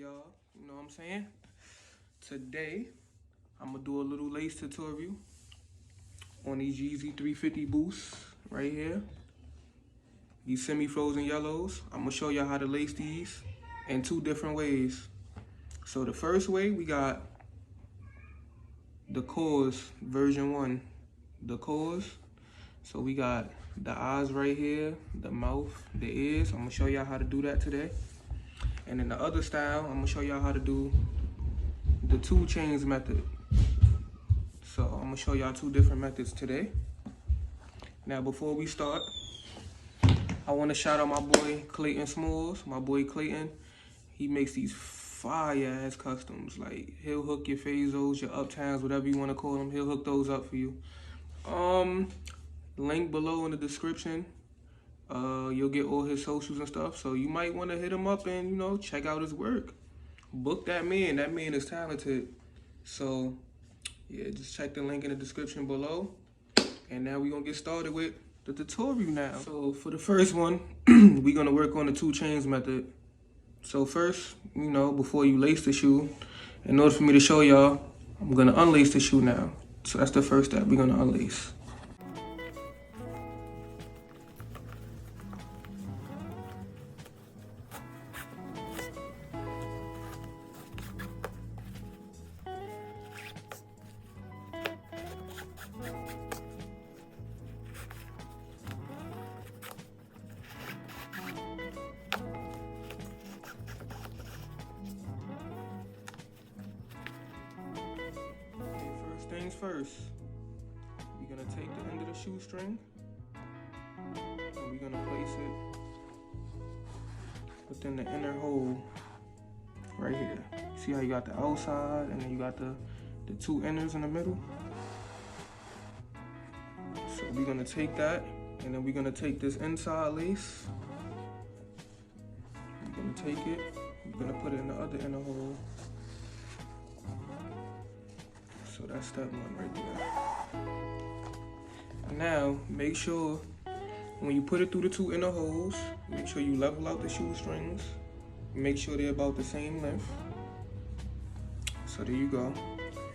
y'all. You know what I'm saying? Today, I'm gonna do a little lace tutorial on these Yeezy 350 boosts right here. These semi-frozen yellows. I'm gonna show y'all how to lace these in two different ways. So the first way, we got the Kaws version 1. The Kaws. So we got the eyes right here, the mouth, the ears. I'm gonna show y'all how to do that today. And in the other style, I'm gonna show y'all how to do the 2 CHAINZ method. So I'm gonna show y'all 2 different methods today. Now before we start, I wanna shout out my boy Clayton Smalls. My boy Clayton, he makes these fire ass customs. Like, he'll hook your Phazos, your Uptowns, whatever you wanna call them. He'll hook those up for you. Link below in the description. You'll get all his socials and stuff. So you might wanna hit him up and, you know, check out his work. Book that man. That man is talented. So yeah, just check the link in the description below. And now we're gonna get started with the tutorial now. So for the first one, we're gonna work on the 2 CHAINZ method. So first, you know, before you lace the shoe, in order for me to show y'all, I'm gonna unlace the shoe now. So that's the first step. We're gonna unlace. Things first, we're gonna take the end of the shoestring and we're gonna place it within the inner hole right here. See how you got the outside and then you got the 2 inners in the middle? So we're gonna take that and then we're gonna take this inside lace. We're gonna take it, we're gonna put it in the other inner hole. So that's step 1 right there. Now, make sure when you put it through the 2 inner holes, make sure you level out the shoestrings. Make sure they're about the same length. So there you go.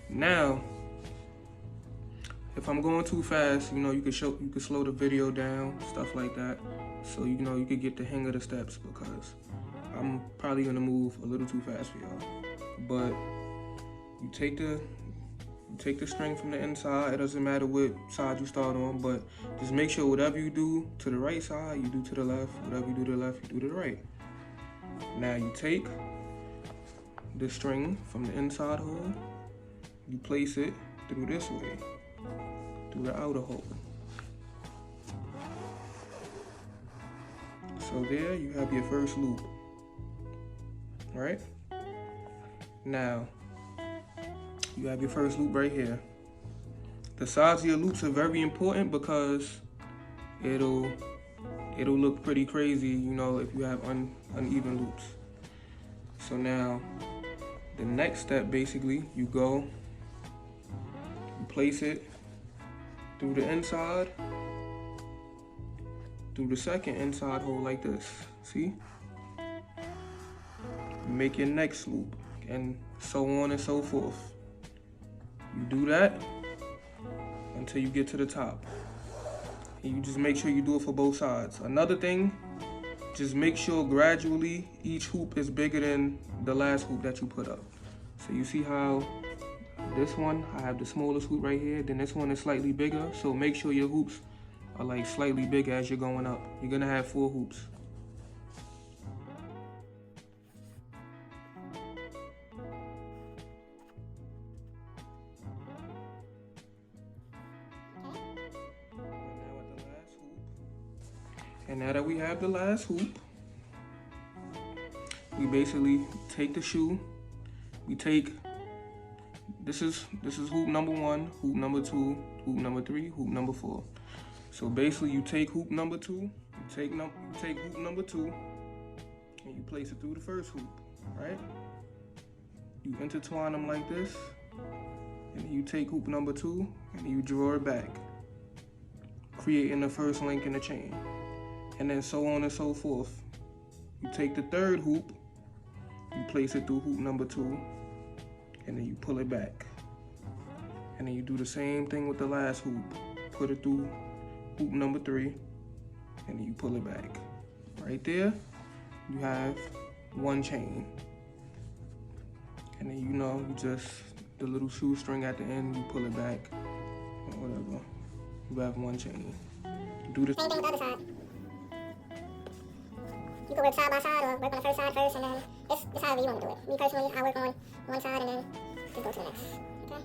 Now, if I'm going too fast, you know, you could slow the video down, stuff like that. So you know you could get the hang of the steps, because I'm probably gonna move a little too fast for y'all. But you take the string from the inside. It doesn't matter what side you start on, but just make sure whatever you do to the right side, you do to the left. Whatever you do to the left, you do to the right. Now you take the string from the inside hole, you place it through this way, through the outer hole. So there you have your first loop, right? Now, you have your first loop right here. The size of your loops are very important because it'll look pretty crazy, you know, if you have uneven loops. So now, the next step, basically, you place it through the inside, through the second inside hole like this, see? You make your next loop, and so on and so forth. You do that until you get to the top. And you just make sure you do it for both sides. Another thing, just make sure gradually each hoop is bigger than the last hoop that you put up. So you see how this one, I have the smallest hoop right here, then this one is slightly bigger. So make sure your hoops are like slightly bigger as you're going up. You're gonna have 4 hoops. And now that we have the last hoop, we basically take the shoe. We take, this is hoop number 1, hoop number 2, hoop number 3, hoop number 4. So basically you take hoop number 2, you take hoop number 2, and you place it through the first hoop, right? You intertwine them like this, and you take hoop number 2, and you draw it back, creating the first link in the chain. And then so on and so forth. You take the third hoop, you place it through hoop number 2, and then you pull it back. And then you do the same thing with the last hoop. Put it through hoop number 3, and then you pull it back. Right there, you have 1 chain. And then you just, the little shoestring at the end, you pull it back, or whatever. You have 1 chain. Do the same thing with the other side. You can work side by side or work on the first side first, and then it's however you want to do it. Me personally, I work on one side and then just go to the next. Okay?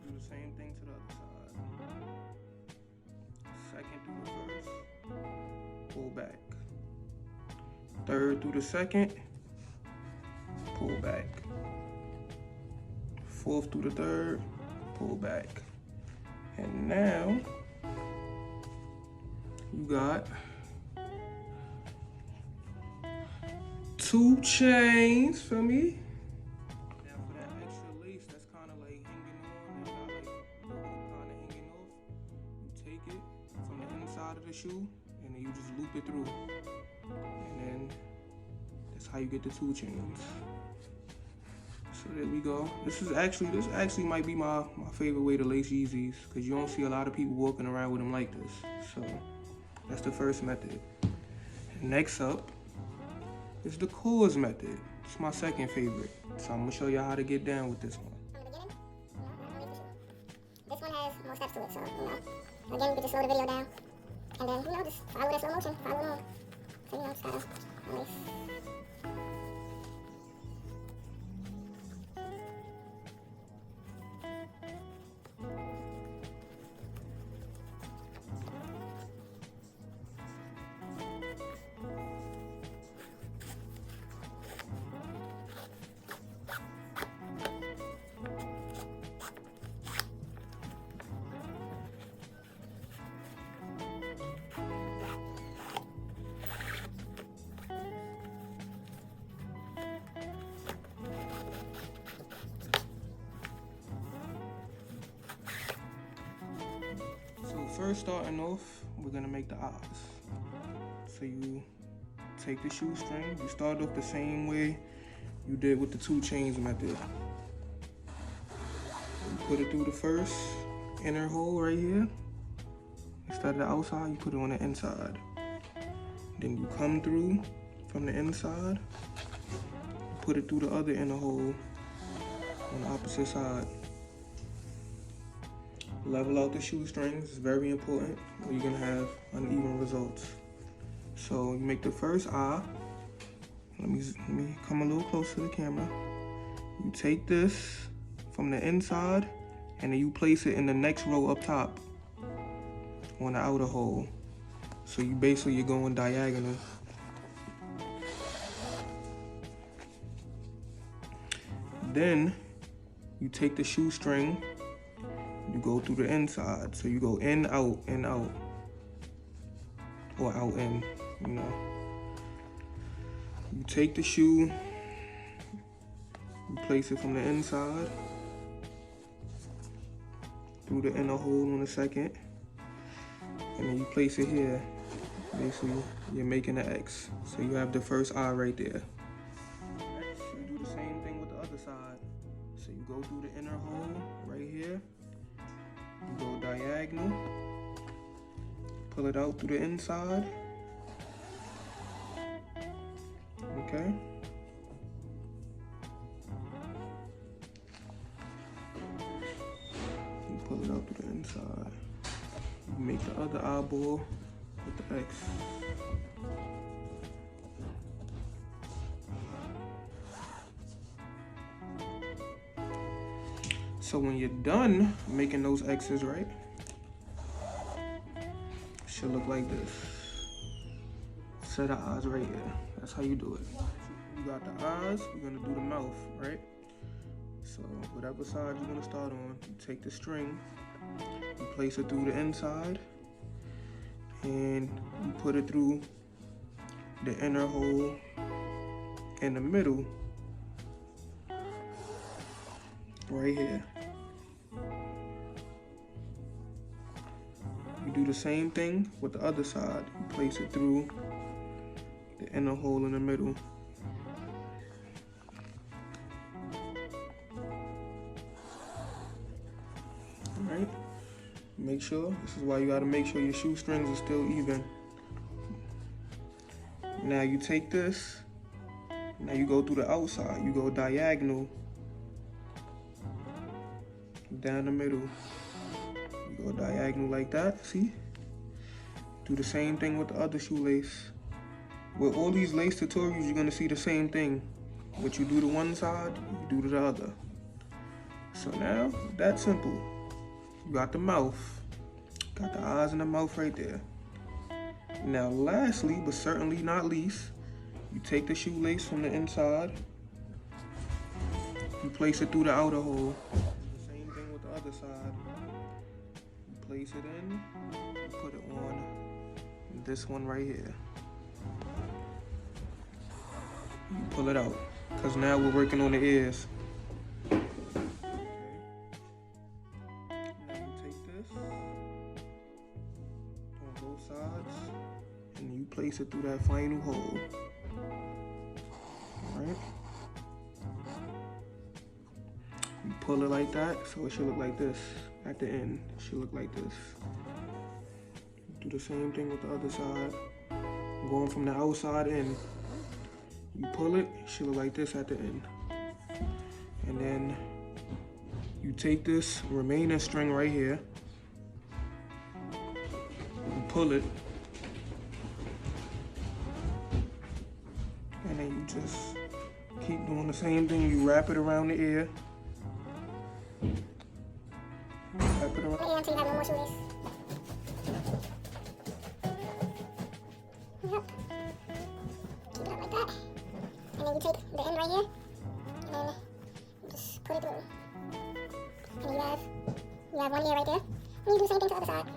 Do the same thing to the other side. Second through the first, pull back. Third through the second, pull back. Fourth through the third, pull back. And now, you got 2 chains, feel me? Now for that extra lace that's kind of like hanging on, and got like the hoop kind of hanging off, you take it from the inside of the shoe, and then you just loop it through. And then that's how you get the 2 chains. So there we go. This actually might be my favorite way to lace Yeezys, because you don't see a lot of people walking around with them like this. So that's the first method. Next up is the Kaws method. It's my second favorite. So I'm gonna show y'all how to get down with this one. This one has more steps to it, so again, you can just slow the video down, and then just follow that slow motion, follow along. So just gotta lace. First, starting off, we're gonna make the eyes. So you take the shoestring, you start off the same way you did with the 2 chains method. You put it through the first inner hole right here. Instead of the outside, you put it on the inside. Then you come through from the inside, put it through the other inner hole on the opposite side. Level out the shoestrings, it's very important, or you're gonna have uneven results. So you make the first eye. Let me come a little closer to the camera. You take this from the inside, and then you place it in the next row up top on the outer hole. So you're going diagonal. Then you take the shoestring, you go through the inside. So you go in, out, or out, in, You take the shoe, you place it from the inside, through the inner hole on the second, and then you place it here. Basically, you're making an X. So you have the first eye right there. Next, you do the same thing with the other side. So you go through the inner hole right here. You go diagonal, pull it out through the inside. Okay. You pull it out through the inside. You make the other eyeball with the X. So when you're done making those X's, right, it should look like this. Set of eyes right here. That's how you do it. You got the eyes, we're gonna do the mouth, right? So whatever side you wanna start on, you take the string, you place it through the inside, and you put it through the inner hole in the middle, right here. You do the same thing with the other side. You place it through the inner hole in the middle. Alright, make sure, this is why you gotta make sure your shoestrings are still even. Now you take this, now you go through the outside, you go diagonal down the middle. You go diagonal like that, see? Do the same thing with the other shoelace. With all these lace tutorials, you're gonna see the same thing. What you do to one side, you do to the other. So now, that's simple. You got the mouth. Got the eyes and the mouth right there. Now lastly, but certainly not least, you take the shoelace from the inside. You place it through the outer hole. The same thing with the other side. You place it in, you put it on this one right here. You pull it out, because now we're working on the ears. Sides, and you place it through that final hole. Alright? You pull it like that, so it should look like this. At the end, it should look like this. Do the same thing with the other side. Going from the outside in. You pull it, it should look like this at the end. And then you take this remaining string right here. Pull it, and then you just keep doing the same thing. You wrap it around the ear. Wrap it around. Until you have one more shoelace. Yep. Keep it up like that. And then you take the end right here, and you just put it through. And you have one ear right there. And you do the same thing to the other side.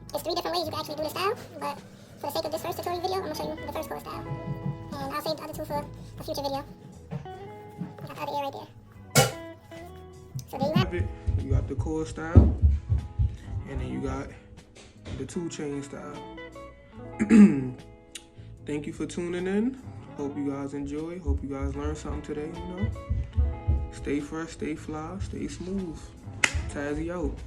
There's 3 different ways you can actually do this style, but for the sake of this first tutorial video, I'm going to show you the first course style. And I'll save the other 2 for a future video. I got the other ear right there. So there you have it. You got the course style, and then you got the 2 chain style. Thank you for tuning in. Hope you guys enjoy. Hope you guys learned something today, you know. Stay fresh, stay fly, stay smooth. Tazzy out.